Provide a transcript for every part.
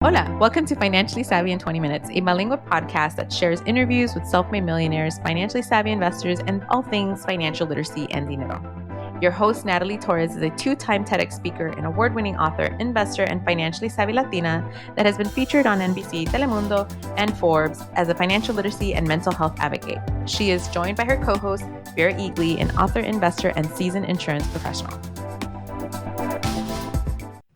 Hola, welcome to Financially Savvy in 20 Minutes, a bilingual podcast that shares interviews with self-made millionaires, financially savvy investors, and all things financial literacy and dinero. Your host, Natalie Torres, is a two-time TEDx speaker and award-winning author, investor, and financially savvy Latina that has been featured on NBC, Telemundo, and Forbes as a financial literacy and mental health advocate. She is joined by her co-host, Vera Eagley, an author, investor, and seasoned insurance professional.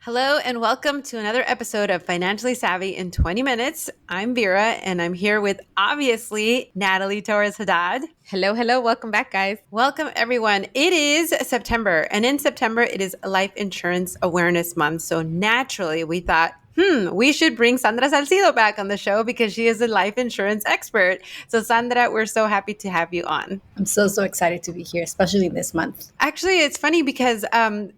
Hello and welcome to another episode of Financially Savvy in 20 Minutes. I'm Vera and I'm here with, obviously, Natalie Torres Haddad. Hello. Welcome back, guys. Welcome, everyone. It is September, and in September, it is Life Insurance Awareness Month. So naturally, we thought, we should bring Sandra Salcido back on the show because she is a life insurance expert. So Sandra, we're so happy to have you on. I'm so excited to be here, especially this month. Actually, it's funny because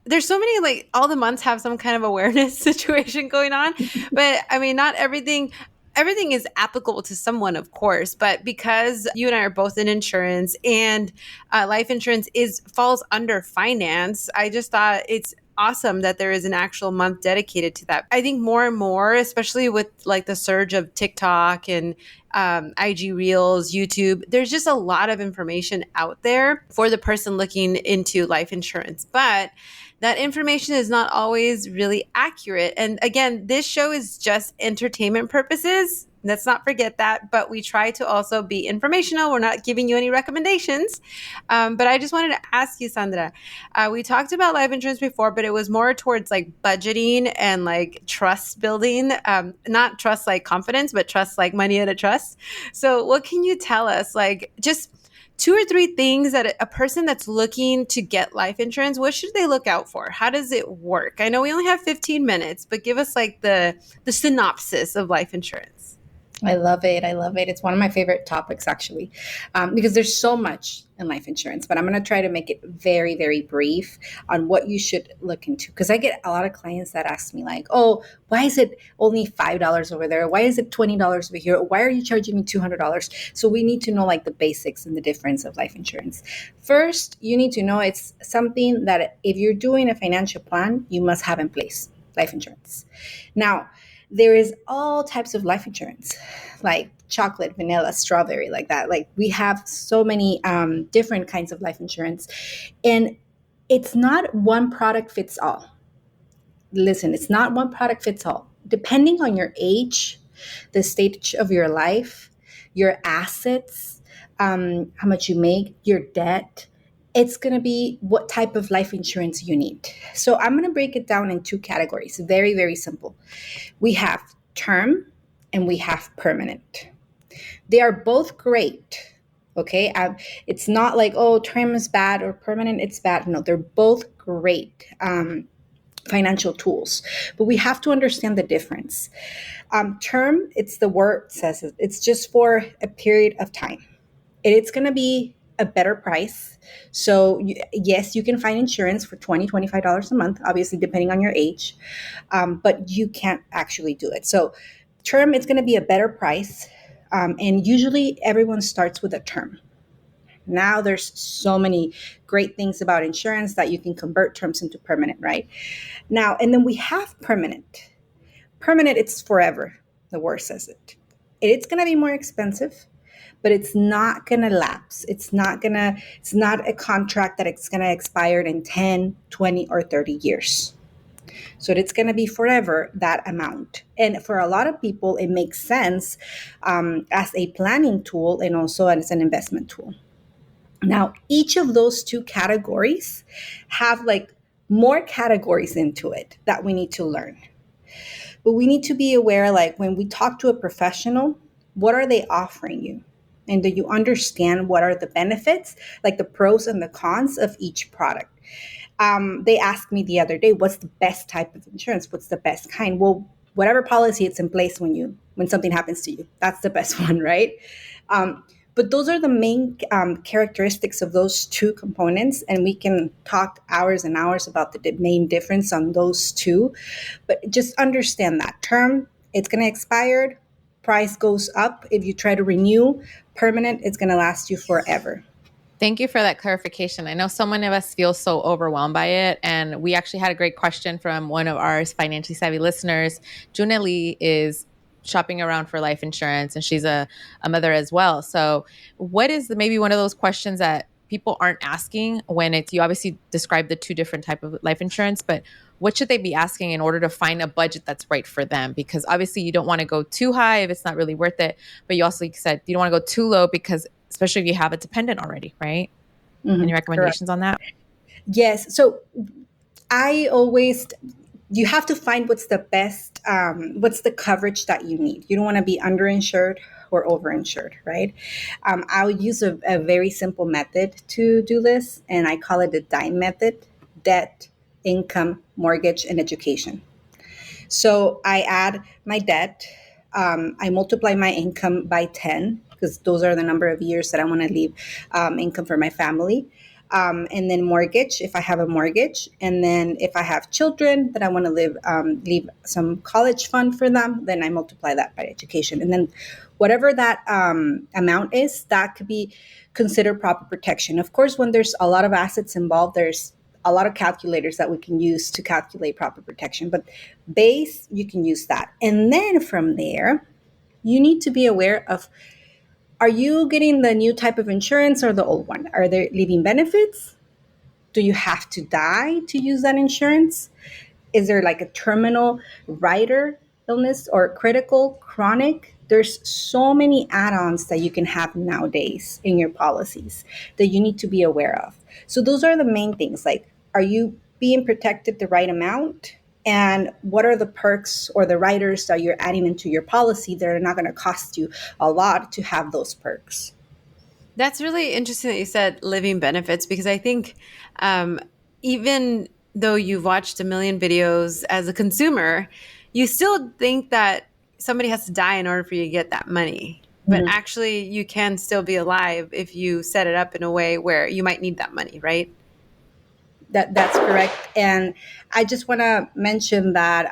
there's so many, all the months have some kind of awareness situation going on. But I mean, not everything is applicable to someone, of course, but because you and I are both in insurance and life insurance falls under finance, I just thought it's awesome that there is an actual month dedicated to that. I think more and more, especially with the surge of TikTok and IG Reels, YouTube, there's just a lot of information out there for the person looking into life insurance. But that information is not always really accurate. And again, this show is just entertainment purposes. Let's not forget that. But we try to also be informational. We're not giving you any recommendations. But I just wanted to ask you, Sandra, we talked about life insurance before, but it was more towards budgeting and trust building, not trust like confidence, but trust like money at a trust. So what can you tell us? Just 2 or 3 things that a person that's looking to get life insurance, what should they look out for? How does it work? I know we only have 15 minutes, but give us the synopsis of life insurance. I love it. It's one of my favorite topics, actually, because there's so much in life insurance, but I'm going to try to make it very, very brief on what you should look into. Because I get a lot of clients that ask me why is it only $5 over there? Why is it $20 over here? Why are you charging me $200? So we need to know the basics and the difference of life insurance. First, you need to know it's something that if you're doing a financial plan, you must have in place, life insurance. Now, there is all types of life insurance, like chocolate, vanilla, strawberry, like that. We have so many different kinds of life insurance, and it's not one product fits all. Listen, it's not one product fits all. Depending on your age, the stage of your life, your assets, how much you make, your debt, it's going to be what type of life insurance you need. So I'm going to break it down in 2 categories. Very, very simple. We have term and we have permanent. They are both great. Okay. It's not term is bad or permanent, it's bad. No, they're both great financial tools, but we have to understand the difference. Term, it's the word says it. It's just for a period of time. It's going to be a better price. So yes, you can find insurance for $20, $25 a month, obviously depending on your age, but you can't actually do it. So term, it's going to be a better price. And usually everyone starts with a term. Now there's so many great things about insurance that you can convert terms into permanent, right? Now, and then we have permanent. Permanent, it's forever. The word says it. It's going to be more expensive, but it's not going to lapse. It's not a contract that it's going to expire in 10, 20, or 30 years. So it's going to be forever, that amount. And for a lot of people, it makes sense as a planning tool and also as an investment tool. Now, each of those 2 categories have more categories into it that we need to learn. But we need to be aware, when we talk to a professional, what are they offering you? And do you understand what are the benefits, the pros and the cons of each product? They asked me the other day, what's the best type of insurance? What's the best kind? Well, whatever policy it's in place when something happens to you, that's the best one, right? But those are the main characteristics of those 2 components. And we can talk hours and hours about the main difference on those 2. But just understand that term, it's going to expire. Price goes up if you try to renew. Permanent, it's going to last you forever. Thank you for that clarification. I know so many of us feel so overwhelmed by it. And we actually had a great question from one of our financially savvy listeners. Juneli is shopping around for life insurance and she's a mother as well. So, what is maybe one of those questions that people aren't asking when it's you obviously described the two different type of life insurance, but what should they be asking in order to find a budget that's right for them? Because obviously you don't want to go too high if it's not really worth it, but you also said you don't want to go too low because especially if you have a dependent already, right? Any Correct. recommendations on that? Yes. So I always, you have to find what's the best, what's the coverage that you need. You don't want to be underinsured or overinsured, right? I'll use a very simple method to do this, and I call it the DIME method: debt, income, mortgage, and education. So I add my debt, I multiply my income by 10 because those are the number of years that I want to leave income for my family. And then mortgage, if I have a mortgage, and then if I have children that I want to leave some college fund for them, then I multiply that by education, and then whatever that amount is, that could be considered proper protection. Of course, when there's a lot of assets involved, there's a lot of calculators that we can use to calculate proper protection, but base, you can use that. And then from there, you need to be aware of, are you getting the new type of insurance or the old one? Are there living benefits? Do you have to die to use that insurance? Is there like a terminal rider illness or critical chronic? There's so many add-ons that you can have nowadays in your policies that you need to be aware of. So those are the main things, like, are you being protected the right amount, and what are the perks or the riders that you're adding into your policy that are not going to cost you a lot to have those perks. That's really interesting that you said living benefits, because I think even though you've watched a million videos as a consumer, you still think that somebody has to die in order for you to get that money. But Mhm. actually, you can still be alive if you set it up in a way where you might need that money, right? That's correct. And I just want to mention that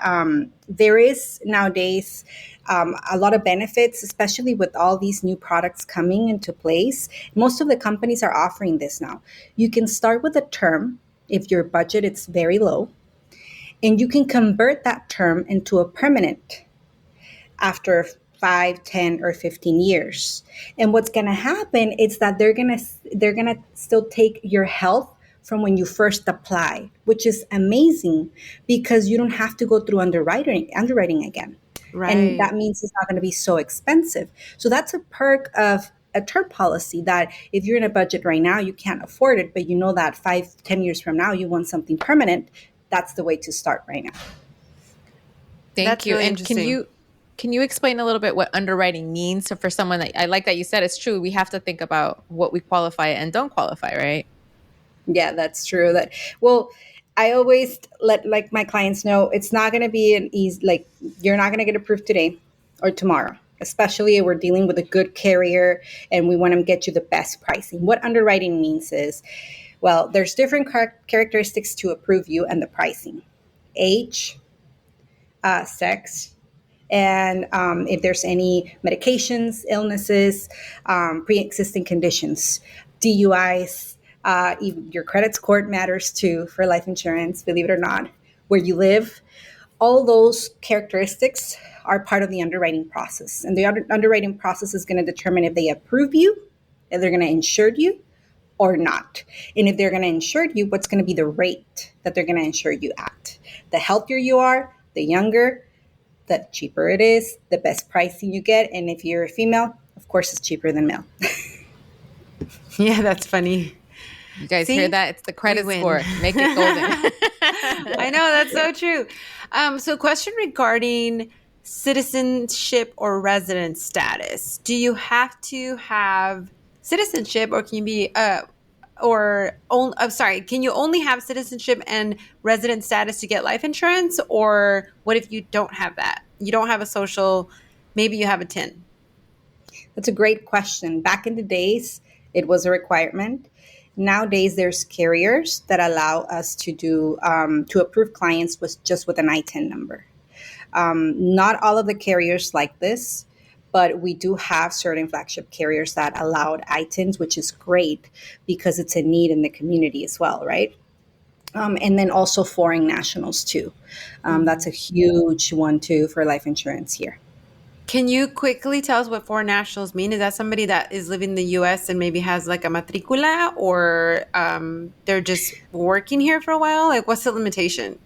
there is nowadays a lot of benefits, especially with all these new products coming into place. Most of the companies are offering this now. You can start with a term if your budget is very low, and you can convert that term into a permanent after 5, 10, or 15 years. And what's going to happen is that they're going to still take your health from when you first apply, which is amazing because you don't have to go through underwriting again. And Right. that means it's not going to be so expensive. So that's a perk of a term policy, that if you're in a budget right now, you can't afford it, but you know that 5, 10 years from now, you want something permanent. That's the way to start right now. Thank That's you. really And interesting. can you explain a little bit what underwriting means? So for someone that I like that you said it's true, we have to think about what we qualify and don't qualify, right? Yeah, that's true. That, well, I always let like my clients know it's not going to be an easy, like, you're not going to get approved today or tomorrow. Especially if we're dealing with a good carrier and we want to get you the best pricing. What underwriting means is, well, there's different characteristics to approve you and the pricing: age, sex, and if there's any medications, illnesses, pre-existing conditions, DUIs, even your credit score matters too for life insurance, believe it or not, where you live. All those characteristics are part of the underwriting process. And the underwriting process is going to determine if they approve you, if they're going to insure you or not. And if they're going to insure you, what's going to be the rate that they're going to insure you at. The healthier you are, the younger, the cheaper it is, the best pricing you get. And if you're a female, of course, it's cheaper than male. Yeah, that's funny. You guys hear See, that? It's the we credit win. score. Make it golden. I know, that's so true. So, question regarding citizenship or resident status. Do you have to have citizenship, or can you be, I'm sorry, can you only have citizenship and resident status to get life insurance? Or what if you don't have that? You don't have a social, maybe you have a TIN. That's a great question. Back in the days, it was a requirement. Nowadays, there's carriers that allow us to approve clients with just with an ITIN number. Not all of the carriers like this, but we do have certain flagship carriers that allowed ITINs, which is great because it's a need in the community as well, right? And then also foreign nationals too. That's a huge one too for life insurance here. Can you quickly tell us what foreign nationals mean? Is that somebody that is living in the U.S. and maybe has like a matricula, or they're just working here for a while? Like, what's the limitation?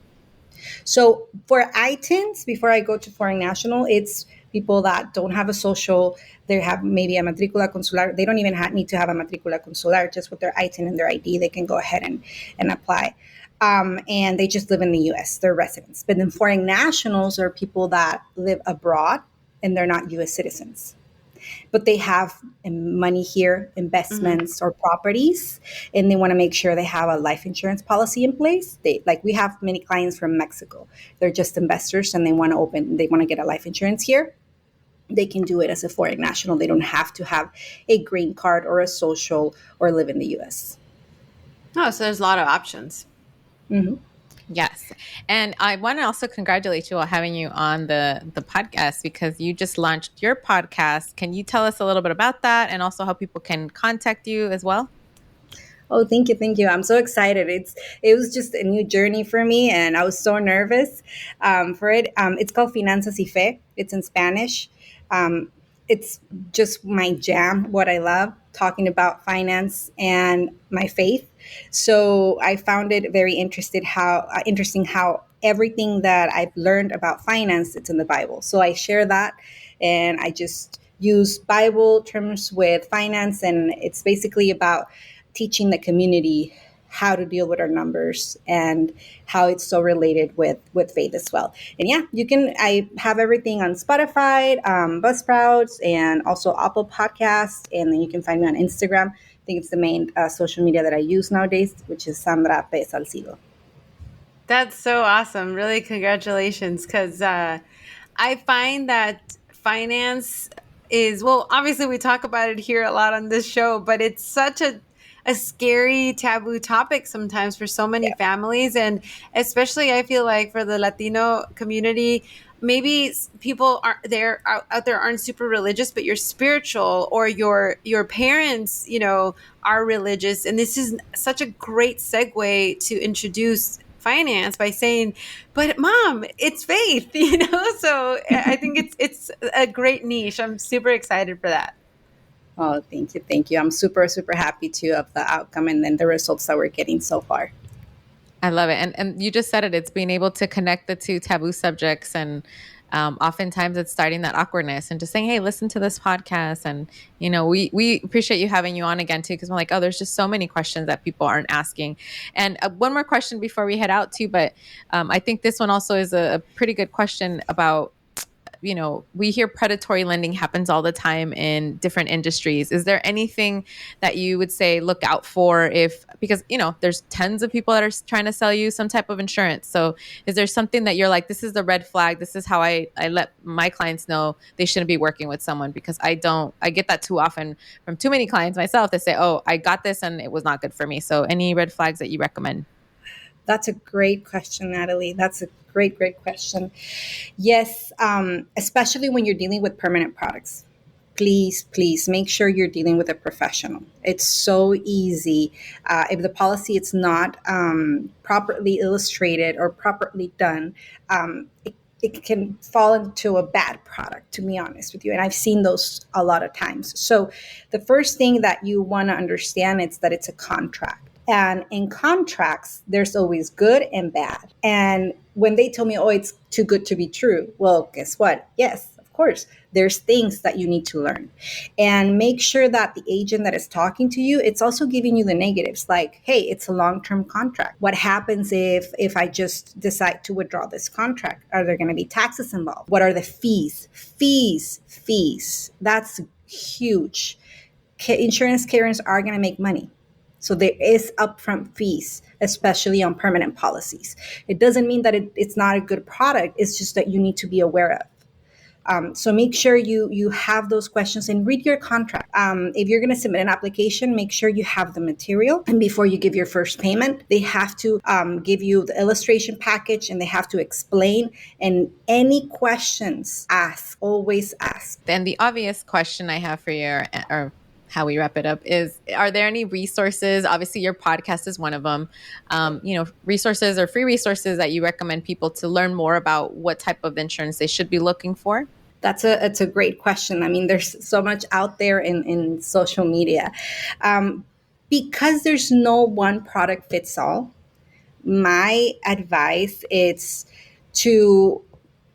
So for ITINs, before I go to foreign national, it's people that don't have a social. They have maybe a matricula consular. They don't even need to have a matricula consular. Just with their ITIN and their ID, they can go ahead and apply. And they just live in the U.S. They're residents. But then foreign nationals are people that live abroad and they're not U.S. citizens, but they have money here, investments or properties, and they want to make sure they have a life insurance policy in place. We have many clients from Mexico. They're just investors and they want to get a life insurance here. They can do it as a foreign national. They don't have to have a green card or a social or live in the U.S. Oh, so there's a lot of options. Mm-hmm. Yes. And I want to also congratulate you on having you on the podcast, because you just launched your podcast. Can you tell us a little bit about that, and also how people can contact you as well? Oh, thank you, thank you. I'm so excited. It was just a new journey for me, and I was so nervous for it. It's called Finanzas y Fe. It's in Spanish. It's just my jam, what I love, talking about finance and my faith. So I found it very interesting how everything that I've learned about finance, it's in the Bible. So I share that, and I just use Bible terms with finance, and it's basically about teaching the community how to deal with our numbers and how it's so related with faith as well. And yeah, I have everything on Spotify, Buzzsprouts, and also Apple Podcasts. And then you can find me on Instagram. I think it's the main social media that I use nowadays, which is Sandra Salcido. That's so awesome. Really, congratulations. Because I find that finance is, well, obviously we talk about it here a lot on this show, but it's such a scary taboo topic sometimes for so many families. And especially I feel like for the Latino community, maybe people out there aren't super religious, but you're spiritual, or your parents, are religious. And this is such a great segue to introduce finance by saying, but mom, it's faith, so I think it's a great niche. I'm super excited for that. Oh, thank you. Thank you. I'm super, super happy too of the outcome and then the results that we're getting so far. I love it. And you just said it. It's being able to connect the two taboo subjects. And oftentimes it's starting that awkwardness and just saying, hey, listen to this podcast. And, we appreciate you having you on again too, because we're like, oh, there's just so many questions that people aren't asking. And one more question before we head out too. But I think this one also is a pretty good question about, we hear predatory lending happens all the time in different industries. Is there anything that you would say look out for because there's tons of people that are trying to sell you some type of insurance. So is there something that you're like, this is the red flag, this is how I let my clients know they shouldn't be working with someone? Because I get that too often from too many clients myself that say, oh, I got this and it was not good for me. So any red flags that you recommend? That's a great question, Natalie. That's a great, great question. Yes, especially when you're dealing with permanent products. Please, please make sure you're dealing with a professional. It's so easy. If the policy is not properly illustrated or properly done, it can fall into a bad product, to be honest with you. And I've seen those a lot of times. So the first thing that you want to understand is that it's a contract. And in contracts, there's always good and bad. And when they tell me, oh, it's too good to be true, well, guess what? Yes, of course, there's things that you need to learn. And make sure that the agent that is talking to you, it's also giving you the negatives, like, hey, it's a long-term contract. What happens if I just decide to withdraw this contract? Are there going to be taxes involved? What are the fees? Fees. That's huge. Insurance carriers are going to make money. So there is upfront fees, especially on permanent policies. It doesn't mean that it's not a good product. It's just that you need to be aware of. So make sure you have those questions and read your contract. If you're going to submit an application, make sure you have the material. And before you give your first payment, they have to give you the illustration package, and they have to explain. And any questions, ask. Always ask. And the obvious question I have for you, or how we wrap it up, is, are there any resources? Obviously, your podcast is one of them. Resources or free resources that you recommend people to learn more about what type of insurance they should be looking for? It's a great question. I mean, there's so much out there in social media. Because there's no one product fits all, my advice is to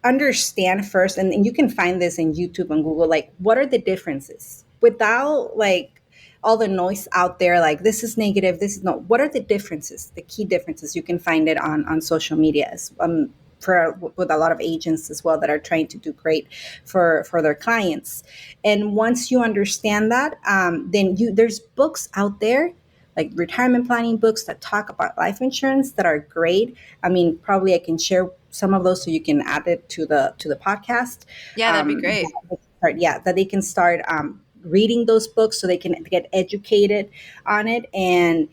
understand first, and you can find this in YouTube and Google, like, what are the differences without like all the noise out there, like this is negative, this is no. What are the differences, the key differences? You can find it on social media, with a lot of agents as well that are trying to do great for their clients. And once you understand that, then there's books out there, like retirement planning books that talk about life insurance, that are great. I mean, probably I can share some of those so you can add it to the podcast. Yeah, that'd be great. That they can start reading those books so they can get educated on it. And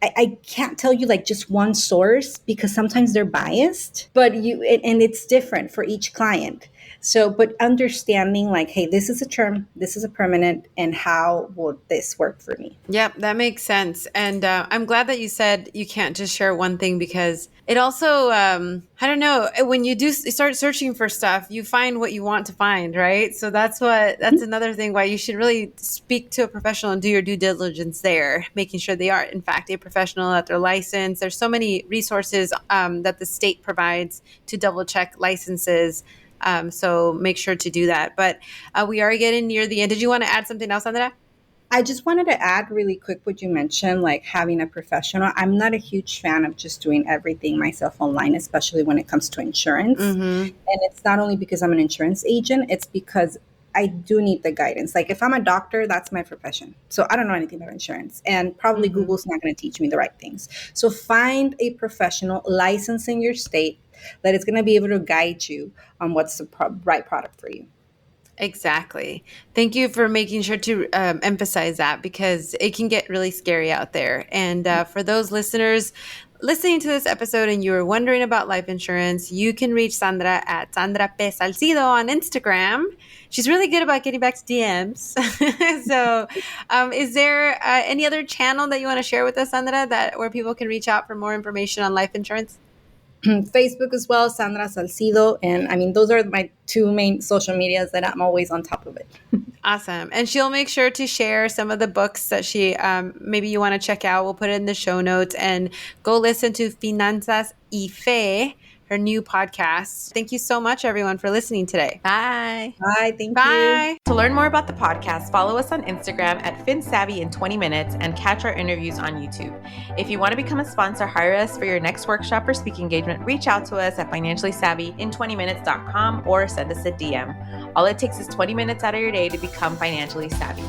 I can't tell you like just one source, because sometimes they're biased, but and it's different for each client. So, but understanding like, hey, this is a term, this is a permanent, and how will this work for me? Yep, that makes sense. And I'm glad that you said you can't just share one thing, because it also, I don't know, when you do start searching for stuff, you find what you want to find, right? So that's another thing why you should really speak to a professional and do your due diligence there, making sure they are in fact a professional, that they're licensed. There's so many resources that the state provides to double check licenses. So make sure to do that. But we are getting near the end. Did you want to add something else, Sandra? I just wanted to add really quick what you mentioned, like having a professional. I'm not a huge fan of just doing everything myself online, especially when it comes to insurance. Mm-hmm. And it's not only because I'm an insurance agent, it's because I do need the guidance. Like if I'm a doctor, that's my profession. So I don't know anything about insurance, and probably Google's not going to teach me the right things. So find a professional licensed in your state that is going to be able to guide you on what's the right product for you. Exactly. Thank you for making sure to emphasize that, because it can get really scary out there. And for those listeners listening to this episode and you were wondering about life insurance, you can reach Sandra at Sandra P. Salcido on Instagram. She's really good about getting back to DMs. So is there any other channel that you want to share with us, Sandra, where people can reach out for more information on life insurance? Facebook as well, Sandra Salcido. And I mean, those are my two main social medias that I'm always on top of it. Awesome. And she'll make sure to share some of the books that she maybe you want to check out. We'll put it in the show notes, and go listen to Finanzas y Fe, her new podcast. Thank you so much, everyone, for listening today. Bye. Bye. Thank Bye. you. To learn more about the podcast, follow us on Instagram at FinSavvy in 20 minutes and catch our interviews on YouTube. If you want to become a sponsor, hire us for your next workshop or speaking engagement, reach out to us at financiallysavvyin20minutes.com or send us a DM. All it takes is 20 minutes out of your day to become financially savvy.